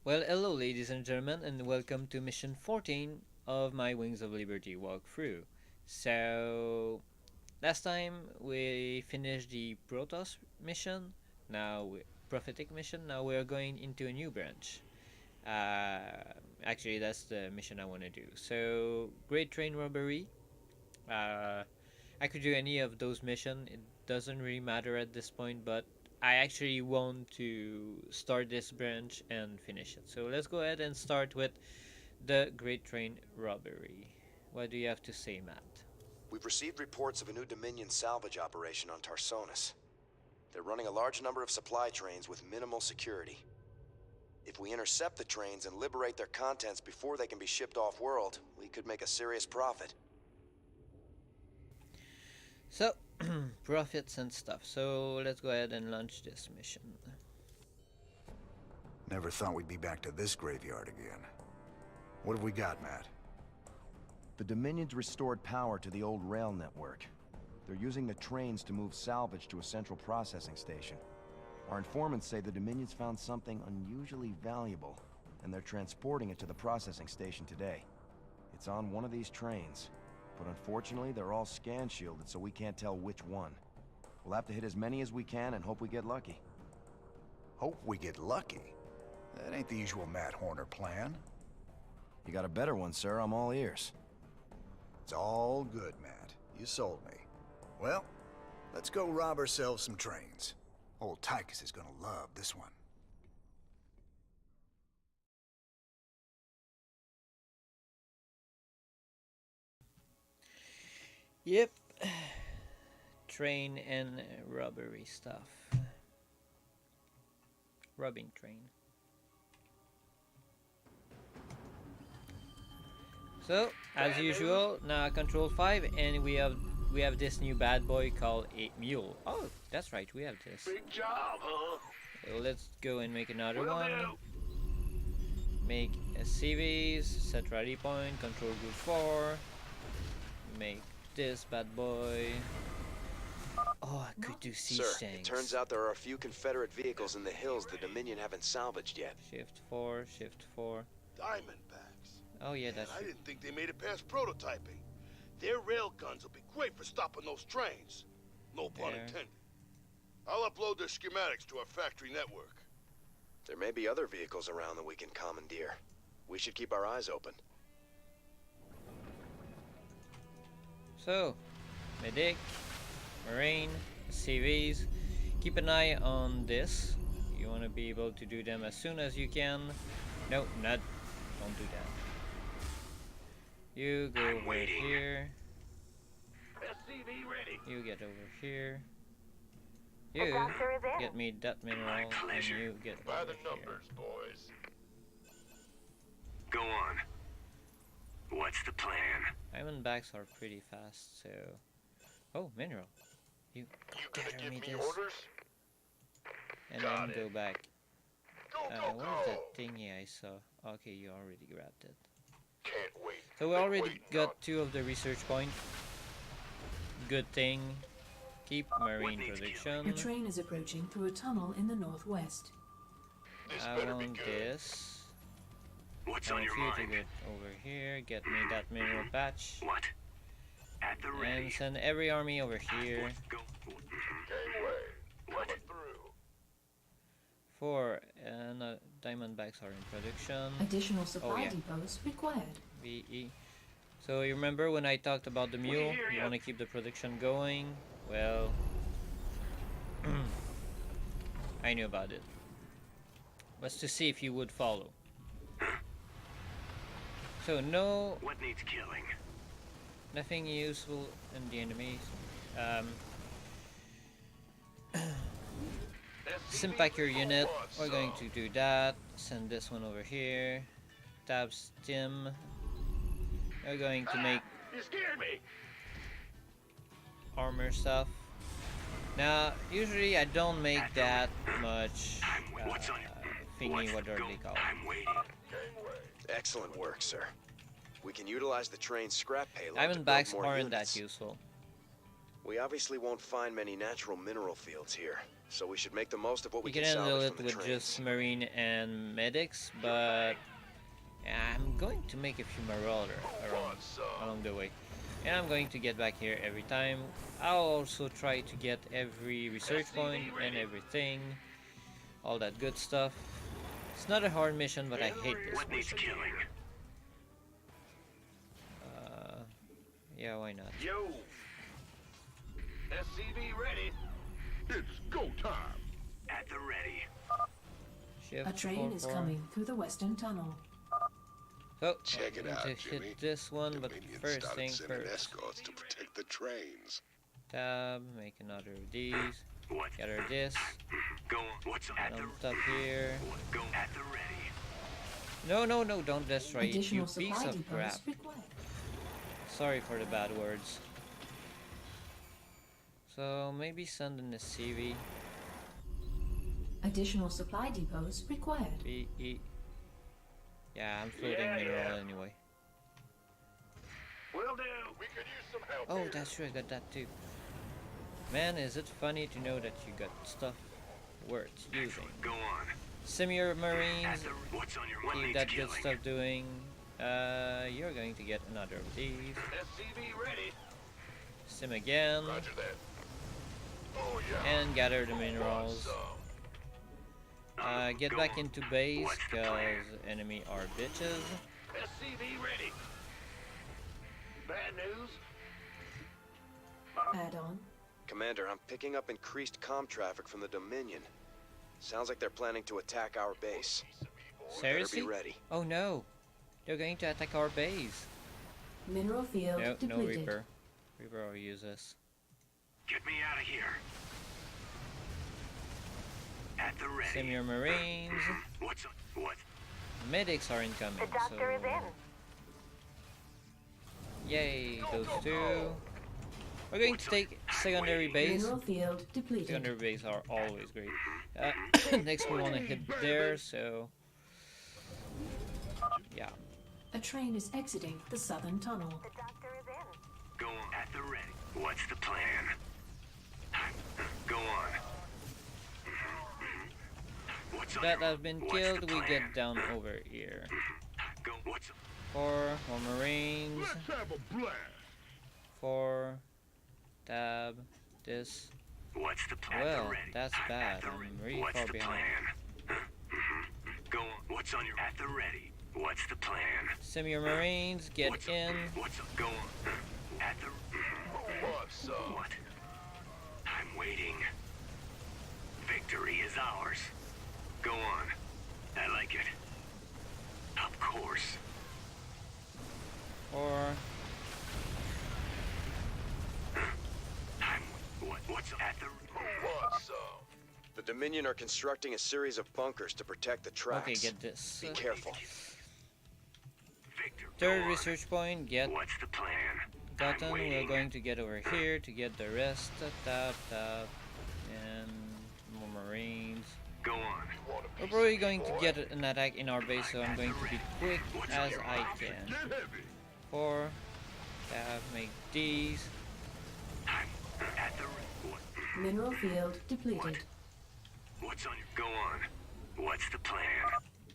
Well, hello ladies and gentlemen, and welcome to mission 14 of my Wings of Liberty walkthrough. So, last time we finished the Protoss mission, prophetic mission, now we're going into a new branch. Actually, that's the mission I want to do. So, Great Train Robbery. I could do any of those missions, it doesn't really matter at this point, but I actually want to start this branch and finish it. So let's go ahead and start with the Great Train Robbery. What do you have to say, Matt? We've received reports of a new Dominion salvage operation on Tarsonis. They're running a large number of supply trains with minimal security. If we intercept the trains and liberate their contents before they can be shipped off-world, we could make a serious profit. So, profits and stuff. So let's go ahead and launch this mission. Never thought we'd be back to this graveyard again. What have we got, Matt? The Dominion's restored power to the old rail network. They're using the trains to move salvage to a central processing station. Our informants say the Dominion's found something unusually valuable, and they're transporting it to the processing station today. It's on one of these trains, but unfortunately they're all scan shielded, so we can't tell which one. We'll have to hit as many as we can and hope we get lucky. Hope we get lucky? That ain't the usual Matt Horner plan. You got a better one, sir. I'm all ears. It's all good, Matt. You sold me. Well, let's go rob ourselves some trains. Old Tychus is gonna love this one. Yep. Train and robbery stuff. Robbing train. So, as usual, now control 5, and we have this new bad boy called a mule. Oh, that's right, we have this. Big job, huh? So let's go and make another one. Make a CVs, set rally point, control group 4. Make this bad boy. Oh, I could do siege Sir, tanks. it turns out there are a few Confederate vehicles in the hills the Dominion haven't salvaged yet. Shift 4, shift 4. Diamondbacks. Oh yeah, Man, that's I true. didn't think they made it past prototyping. Their rail guns will be great for stopping those trains. No pun There. intended. I'll upload their schematics to our factory network. There may be other vehicles around that we can commandeer. We should keep our eyes open. So, medic, marine, CVs. Keep an eye on this. You want to be able to do them as soon as you can. No, not. Don't do that. You go over here. SCV ready. You get over here. You get me that mineral, and you get By over the numbers, here. boys. Go on. What's the plan? Diamondbacks are pretty fast, so. Oh, mineral. You You gather gonna give me me this, orders? and Got then it. go back. Go, What is that thingy I saw? Okay, you already grabbed it. Can't wait. So we already got 2 of the research points. Good thing. Keep marine production. A train is approaching through a tunnel in the northwest. This I better be want good. this. What's I on want your you to mind? get over here, get me that mineral patch, What? At the ready. and send every army over here Go. Gangway. What? Coming through. for diamondbacks are in production. Additional supply yeah. depots required. VE. So you remember when I talked about the mule? You want to keep the production going? Well, I knew about it. Was to see if you would follow. So no, What needs killing? nothing useful in the enemies. Simpack your unit. We're going to do that. Send this one over here. Tab stim. We're going to make You scared me. armor stuff. Now, usually I don't make that much What's on it? thingy, what are they called? I'm waiting. Excellent work, sir. We can utilize the train's scrap payload to build Diamondbacks more aren't units. that useful. We obviously won't find many natural mineral fields here. so we should make the most of what we You can can handle salvage it from the with trains. just marine and medics, but I'm going to make a few marauder along the way. And I'm going to get back here every time. I'll also try to get every research point and everything. All that good stuff. It's not a hard mission, but I hate this What needs mission. killing? Yeah, why not? Yo! SCV ready. It's go time. At the ready. Shift A train is 4-4. coming through the western tunnel. Oh, Check it I need out, to Jimmy. hit this one, but Dominion first started thing sending first. escorts to protect the trains. Tab, make another of these. What? Gather this. Go on. What's at And the on top here. Go at the ready. No, no, no, don't destroy it, you Additional piece supply of crap. depots required. Sorry for the bad words. So maybe send in the CV. Additional supply depots required. B-E. Yeah, I'm floating mineral anyway. Will do. We could use some help. Oh, here. that's true, I got that too. Man, is it funny to know that you got stuff worth using. Go on. Simir Marines, At the what's on your what keep needs that killing? good stuff doing. You're going to get another of these. SCV ready. Sim again. Roger that. Oh yeah. And gather the minerals. Get Go back on. into base, What's the cause plan? enemy are bitches. SCV ready. Bad news. Add-on. Commander, I'm picking up increased comm traffic from the Dominion. Sounds like they're planning to attack our base. Seriously? Better be ready. Oh no, they're going to attack our base. Mineral field No, no depleted. Reaper. Reaper will use this. Get me out of here. At the ready. Sim your Marines. What's on what? Medics are incoming. The doctor is in. Yay, those two. We're going to take secondary base. Mineral field depleted. Secondary base are always great. Next we want to hit there, so yeah. A train is exiting the southern tunnel. The doctor is in. Go on. At the ready. What's the plan? Go on. What's on That your, has been what's killed, the we plan? get down over here. Go. What's 4 more Marines. Let's have a blast. 4 tab this. what's the plan? Well, At the ready. that's At bad. the I'm ready. really What's far the behind. plan? Go on. What's on your at the ready? What's the plan? Sim your Marines, get What's in. What's go on? At the What's up? what? I'm waiting. Victory is ours. Go on. I like it. Of course. 4 What's at the What's up? The Dominion are constructing a series of bunkers to protect the tracks. okay, get this. Be careful. Victor? Third go on. research point, get What's the plan? gotten. I'm We're waiting. going to get over here to get the rest. Tap, tap, and more Marines. Go on. We're probably going to get an attack in our base, so I'm going to be quick as I can. Get heavy. 4 tab, make these. I'm at the what? Mineral field depleted. What's on your go on? What's the plan?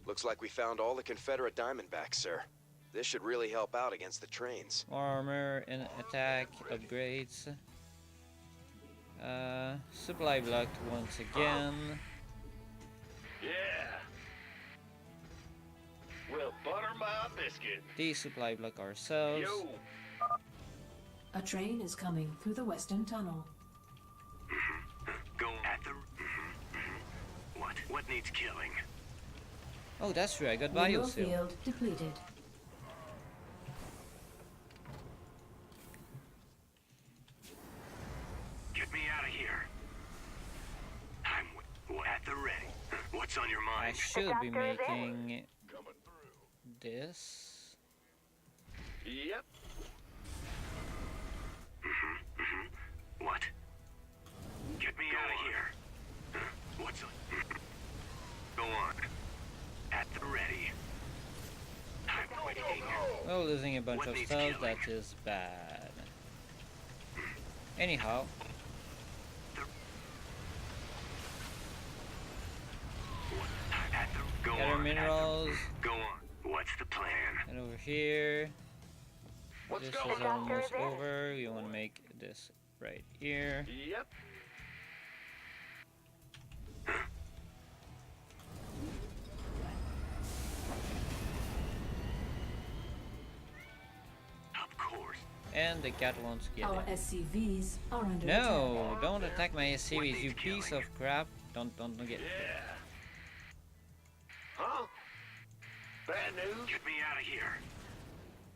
Looks like we found all the Confederate diamondbacks, sir. This should really help out against the trains. More armor and attack upgrades. Supply block once again. Yeah. Well, butter my biscuit. Desupply block ourselves. Yo. A train is coming through the western tunnel. Go at the what? What needs killing? Oh, that's true. I got Mineral bioseal. field depleted. Get me out of here. I'm at the ready. What's on your I mind? should be doctor is in. making Coming through. this. Yep. What? Get me out of here. What's on? Go on. At the ready. I'm waiting. Oh, losing a bunch What of needs stuff. killing? That is bad. Anyhow, Go gather on. minerals. Go on. What's the plan? And over here, What's this going is on? almost over. We want to make this right here. Yep. Of course. And the cat wants to get Our it. SCVs are under No, don't attack my SCVs, you needs piece killing? of crap. Don't get. Yeah. Huh? Bad news? Get me out of here.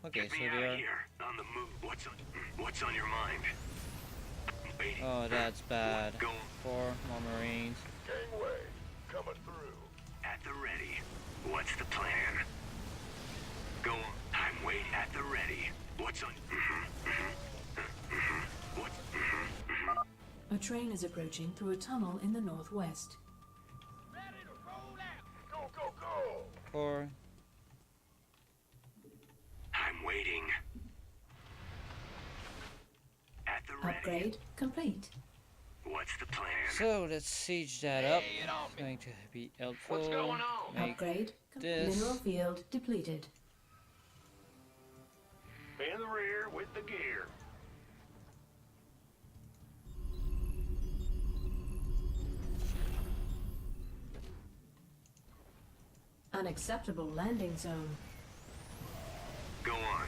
Okay, Get so me they out are. of here. On the move. What's on your mind? Waiting. Oh, that's bad. Go 4 more Marines. Gangway, coming through. at the ready. What's the plan? Go on. I'm waiting at the ready. What's on? What? A train is approaching through a tunnel in the northwest. Ready to roll out. Go, go, go. 4. I'm waiting. At the ready. Upgrade complete. What's the plan? So let's siege that up. It's going to be helpful. What's going on? Make Upgrade. this. Mineral field depleted. In the rear with the gear. Unacceptable landing zone. Go on.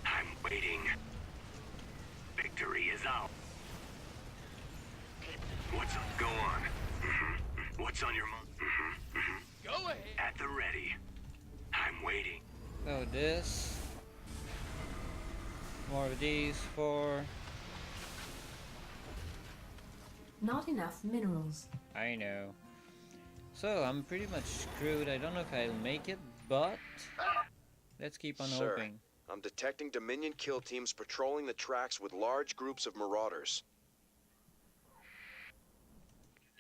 I'm waiting. Victory is out. What's on? Go on. What's on your mind? Go ahead. At the ready. I'm waiting. So this. More of these. 4. Not enough minerals. I know. So I'm pretty much screwed. I don't know if I'll make it, but let's keep on Sir, hoping. I'm detecting Dominion kill teams patrolling the tracks with large groups of marauders.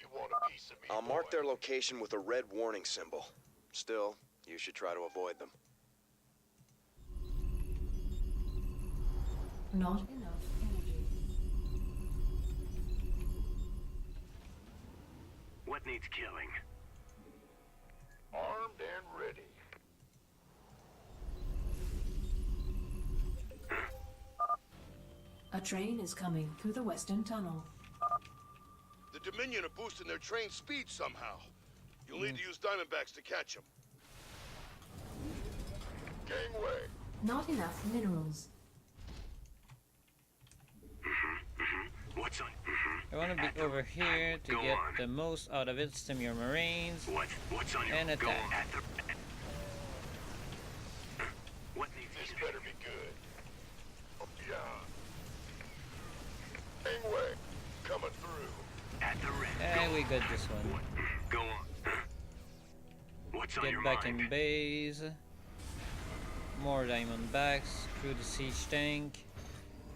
You want a piece of me? I'll mark boy? their location with a red warning symbol. Still, you should try to avoid them. Not enough energy. What needs killing? Armed and ready. A train is coming through the western tunnel. The Dominion are boosting their train speed somehow. You'll need to use diamondbacks to catch them. Gangway. Not enough minerals. What's on? I want to be over here to Go get on. the most out of it. Stem your Marines. What's on your And Go attack. on. At the. What needs This killing? better be good. Yeah. Gangway. Coming through. At the ready. And we got this one. What? Go on. What's on Get your back mind? in base. More diamondbacks through the siege tank.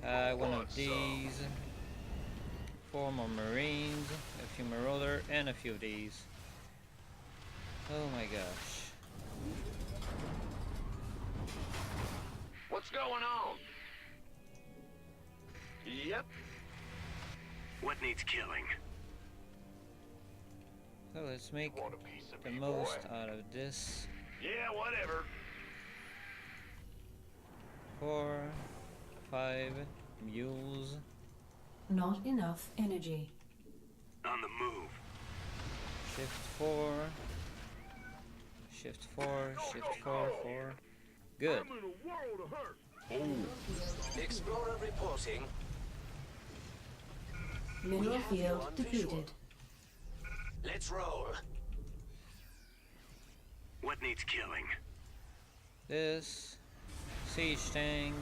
One of these. 4 more Marines, a few Marauder, and a few of these. Oh my gosh. What's going on? Yep. What needs killing? So let's make Want a piece of the me, most boy? out of this. Yeah, whatever. 4, 5 mules. Not enough energy. On the move. Shift 4. Shift 4. Shift 4. 4. Good. I'm in a world of hurt. Explorer reporting. Mineral have you field on visual. depleted. Let's roll. What needs killing? This. Siege tank.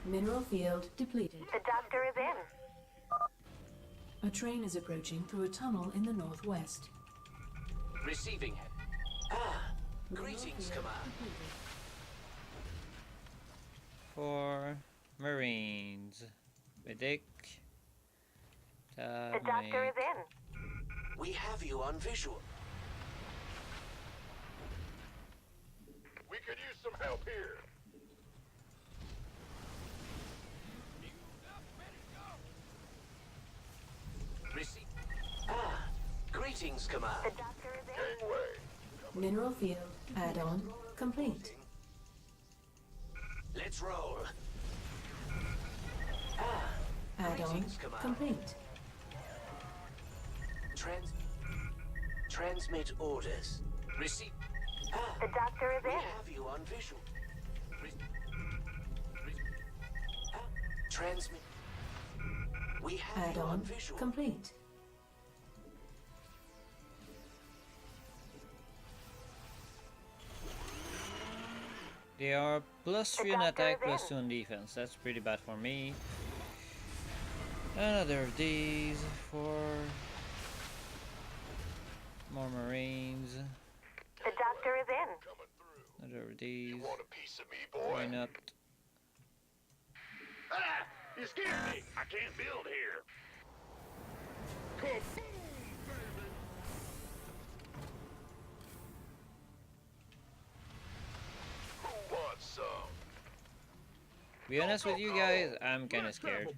Mineral field depleted. The doctor is in. A train is approaching through a tunnel in the northwest. Receiving it. Ah, greetings, Command. 4 Marines. Medic. The doctor is in. We have you on visual. We could use some help here. Greetings, Command. The doctor is in. Gangway. Mineral field add-on complete. Let's roll. Add-on Greetings, Command. complete. Transmit orders. Receive. The doctor is We in. have you on visual. Transmit. We have you on Add-on visual. complete. They are +3 on doctor attack, is +2 on defense. That's pretty bad for me. Another of these for more Marines. The doctor is in. Coming through. Another of these. You want a piece of me, Why boy? not? Ah! You scared me. I can't build here. Kaboom, baby! Who wants some? Be honest with you guys, I'm kind of scared.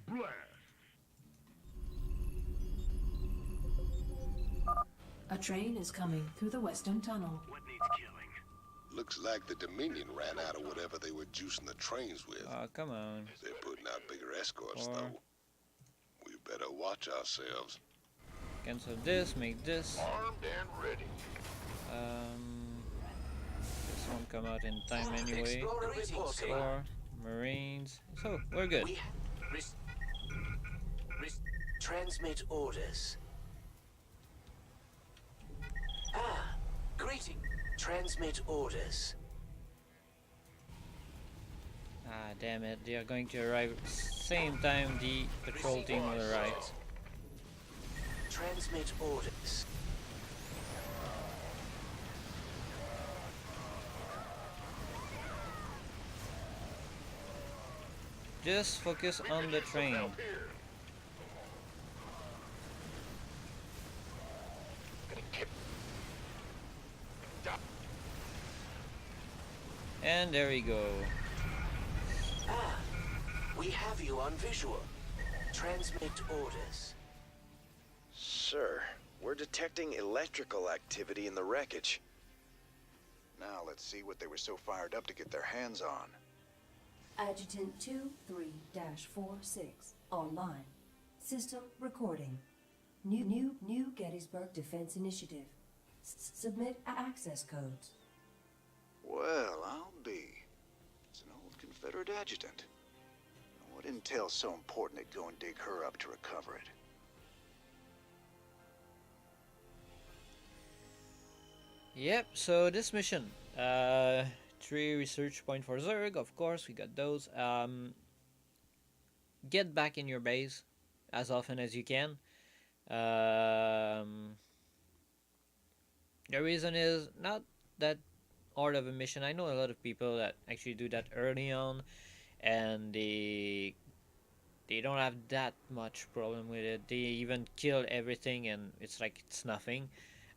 A train is coming through the western tunnel. What needs killing? Looks like the Dominion ran out of whatever they were juicing the trains with. Oh, come on. They're putting out bigger escorts, Or- though. We better watch ourselves. Cancel this, make this. Armed and ready. This won't come out in time anyway. Explorer reporting. For Marines. So, we're good. We transmit orders. Greeting. Transmit orders. Ah, damn it. They are going to arrive same time the patrol team will arrive. Transmit orders. Just focus on the train. Help here. Gonna get And there we go. We have you on visual. Transmit orders. Sir, we're detecting electrical activity in the wreckage. Now let's see what they were so fired up to get their hands on. Adjutant 23-46 online. System recording. New Gettysburg Defense Initiative. Submit access codes. Well, I'll be. It's an old Confederate adjutant. What intel's so important they'd go and dig her up to recover it? Yep, so this mission. 3 research point for Zerg, of course, we got those. Get back in your base as often as you can. The reason is not that hard of a mission. I know a lot of people that actually do that early on, and they don't have that much problem with it. They even kill everything, and it's like it's nothing.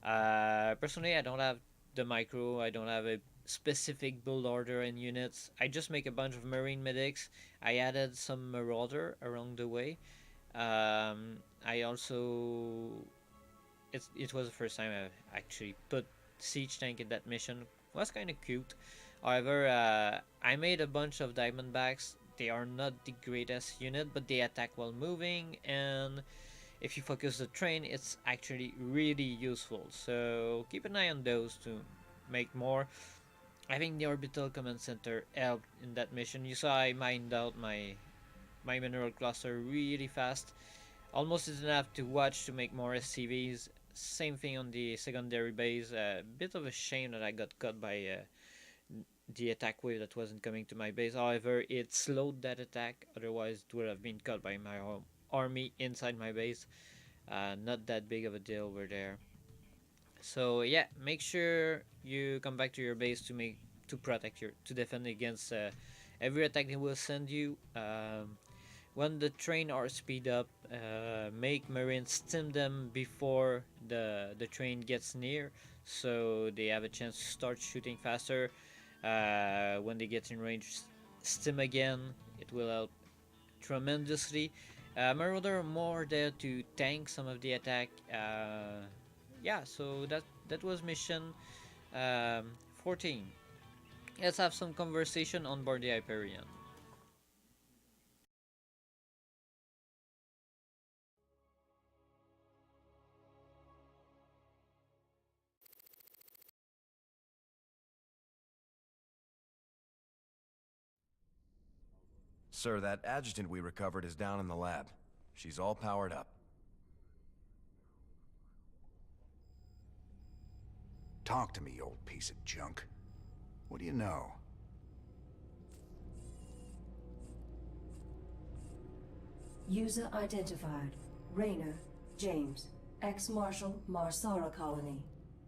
Personally, I don't have the micro. I don't have a specific build order and units. I just make a bunch of marine medics. I added some marauder along the way. I also it was the first time I actually put siege tank in that mission. It was kind of cute. However, I made a bunch of diamondbacks. They are not the greatest unit, but they attack while moving, and if you focus the train, it's actually really useful. So keep an eye on those to make more. I think the orbital command center helped in that mission. You saw I mined out my mineral cluster really fast. Almost didn't have to watch to make more SCVs. Same thing on the secondary base. A bit of a shame that I got caught by the attack wave that wasn't coming to my base. However, it slowed that attack. Otherwise, it would have been caught by my army inside my base. Not that big of a deal over there. So yeah, make sure you come back to your base to protect to defend against every attack they will send you. When the train are speed up, make marines stim them before the train gets near, so they have a chance to start shooting faster. When they get in range, stim again. It will help tremendously. Marauder are more there to tank some of the attack. yeah, so that was mission 14. Let's have some conversation on board the Hyperion. Sir, that adjutant we recovered is down in the lab. She's all powered up. Talk to me, you old piece of junk. What do you know? User identified. Raynor, James. Ex-Marshal, Marsara Colony.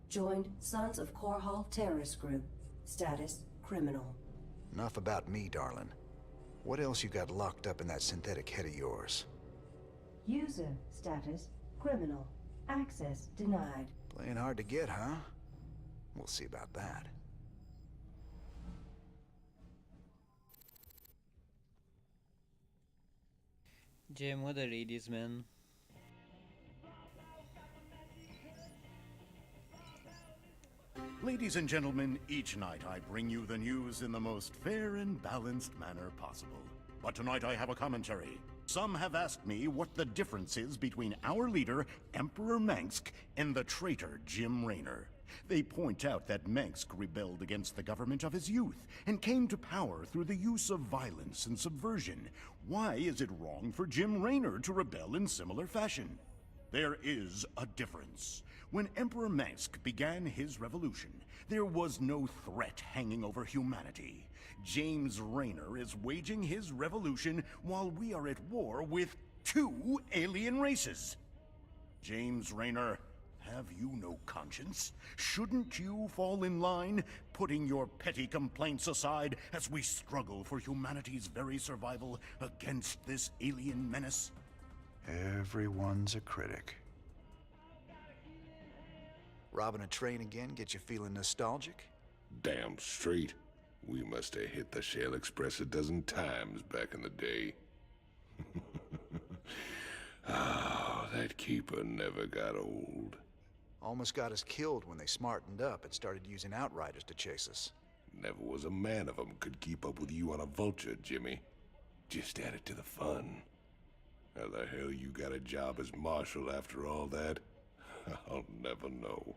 Joined Sons of Korhal Terrorist Group. Status, criminal. Enough about me, darling. What else you got locked up in that synthetic head of yours? User status, criminal. Access denied. Playing hard to get, huh? We'll see about that. Jim, what are ladies, man? Ladies and gentlemen, each night I bring you the news in the most fair and balanced manner possible. But tonight I have a commentary. Some have asked me what the difference is between our leader, Emperor Mengsk, and the traitor Jim Raynor. They point out that Mengsk rebelled against the government of his youth and came to power through the use of violence and subversion. Why is it wrong for Jim Raynor to rebel in similar fashion? There is a difference. When Emperor Mengsk began his revolution, there was no threat hanging over humanity. James Raynor is waging his revolution while we are at war with 2 alien races. James Raynor, have you no conscience? Shouldn't you fall in line, putting your petty complaints aside as we struggle for humanity's very survival against this alien menace? Everyone's a critic. Robbing a train again get you feeling nostalgic? Damn straight. We must have hit the Shell Express a dozen times back in the day. Ah, that keeper never got old. Almost got us killed when they smartened up and started using outriders to chase us. Never was a man of 'em could keep up with you on a vulture, Jimmy. Just added to the fun. How the hell you got a job as marshal after all that? I'll never know.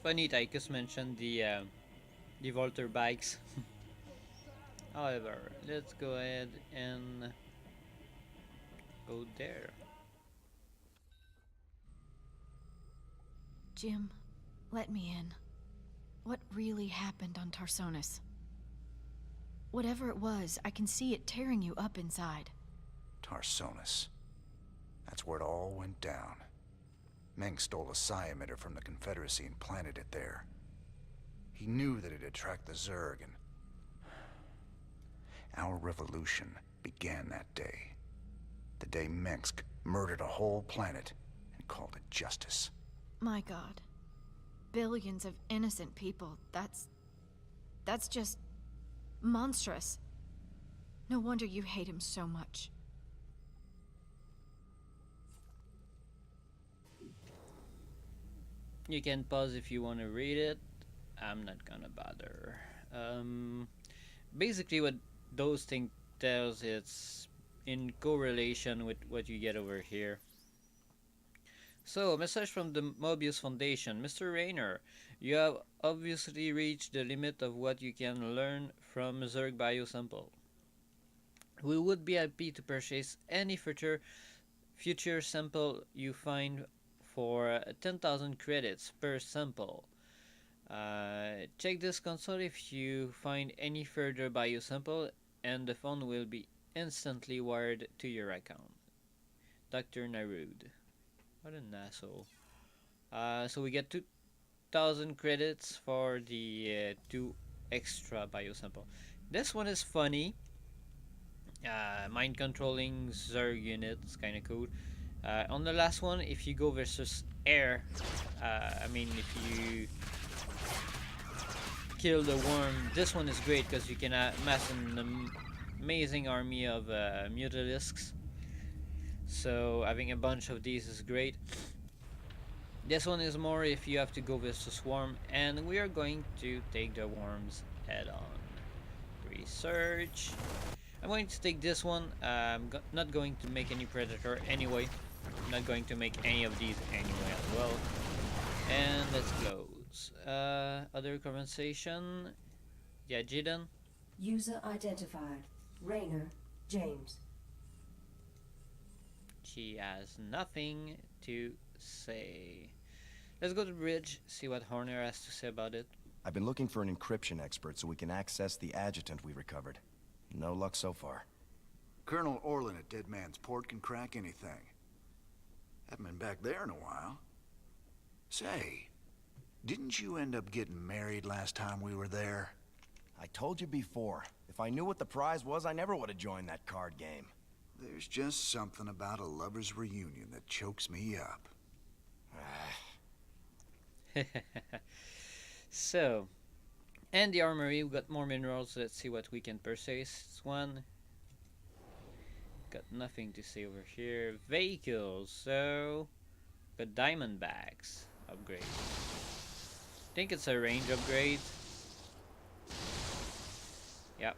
Funny Tychus mentioned the Volter bikes. However, let's go ahead and go there. Jim, let me in. What really happened on Tarsonis? Whatever it was, I can see it tearing you up inside. Tarsonis. That's where it all went down. Meng stole a psi emitter from the Confederacy and planted it there. He knew that it'd attract the Zerg, and our revolution began that day. The day Mengsk murdered a whole planet and called it justice. My God. Billions of innocent people. That's just monstrous. No wonder you hate him so much. You can pause if you want to read it. I'm not gonna bother. Basically what those things tells, it's in correlation with what you get over here. So, message from the Mobius Foundation. Mr. Raynor, you have obviously reached the limit of what you can learn from Zerg biosample. We would be happy to purchase any future sample you find for 10,000 credits per sample. Check this console if you find any further biosample, and the phone will be instantly wired to your account. Dr. Narud. What an asshole. So we get 2,000 credits for the 2 extra biosample. This one is funny. Mind controlling Zerg units, kinda cool. On the last one, if you go versus air, if you kill the worm, this one is great because you can amass an amazing army of mutalisks. So having a bunch of these is great. This one is more if you have to go with the swarm, and we are going to take the worms head on. Research. I'm going to take this one. I'm not going to make any predator anyway. I'm not going to make any of these anyway as well. And let's close. Other conversation. Yeah, Jidan. User identified. Rainer James. She has nothing to say. Let's go to the bridge, see what Horner has to say about it. I've been looking for an encryption expert so we can access the adjutant we recovered. No luck so far. Colonel Orlin at Dead Man's Port can crack anything. Haven't been back there in a while. Say, didn't you end up getting married last time we were there? I told you before. If I knew what the prize was, I never would have joined that card game. There's just something about a lover's reunion that chokes me up. So, and the armory, we got more minerals. Let's see what we can purchase. This one. Got nothing to say over here. Vehicles, so got diamondbacks upgrade. Think it's a range upgrade. Yep.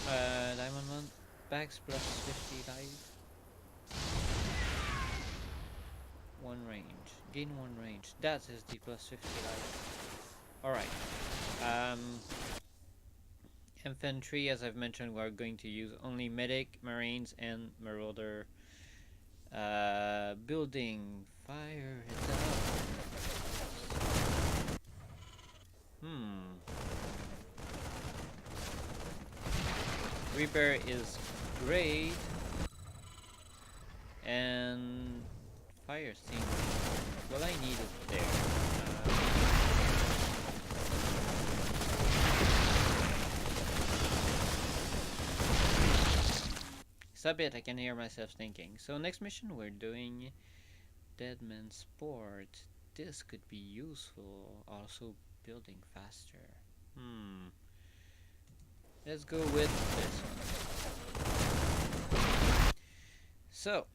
Diamondbacks plus 50 life. One range. Gain one range. That is the plus 50 life. Alright. Infantry, as I've mentioned, we are going to use only medic, marines, and marauder. Building fire. Hit that up. Repair is great, and fire thing. Well, I need it there. Stop it, I can hear myself thinking. So next mission we're doing Dead Man's Port. This could be useful. Also building faster. Let's go with this one. So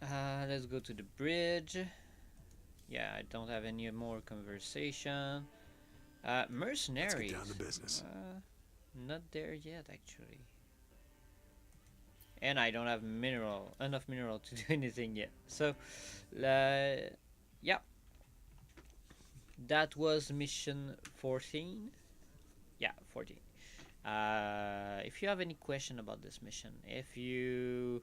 let's go to the bridge. Yeah, I don't have any more conversation. Mercenaries. Let's get down to business. Not there yet, actually. And I don't have enough mineral to do anything yet. So, yeah. That was mission 14. Yeah, 14. If you have any question about this mission, if you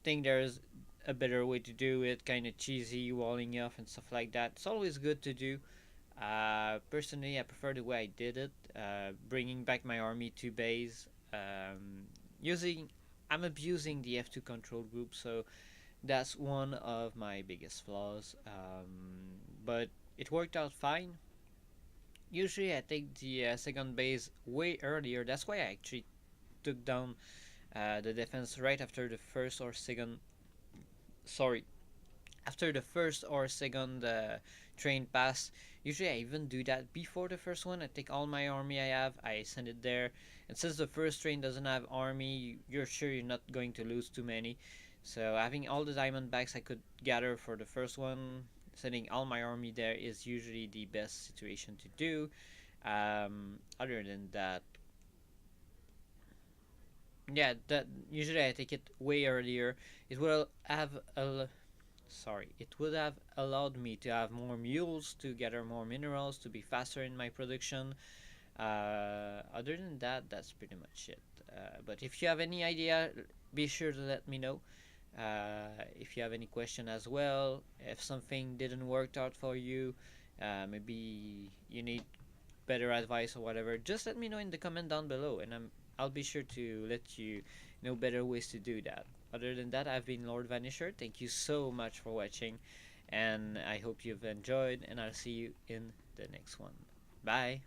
think there's a better way to do it, kind of cheesy, walling off and stuff like that, it's always good to do. Personally, I prefer the way I did it, bringing back my army to base, I'm abusing the F2 control group, so that's one of my biggest flaws, but it worked out fine. Usually I take the second base way earlier. That's why I actually took down the defense right after the first or second train pass. Usually I even do that before the first one. I take all my army I have, I send it there, and since the first train doesn't have army, you're sure you're not going to lose too many. So having all the diamondbacks I could gather for the first one, sending all my army there is usually the best situation to do. Other than that, yeah, that usually I take it way earlier. It will have it would have allowed me to have more mules, to gather more minerals, to be faster in my production. Other than that, that's pretty much it. But if you have any idea, be sure to let me know. If you have any question as well, if something didn't work out for you, maybe you need better advice or whatever, just let me know in the comment down below, and I'll be sure to let you know better ways to do that. Other than that, I've been Lord Vanisher. Thank you so much for watching, and I hope you've enjoyed, and I'll see you in the next one. Bye!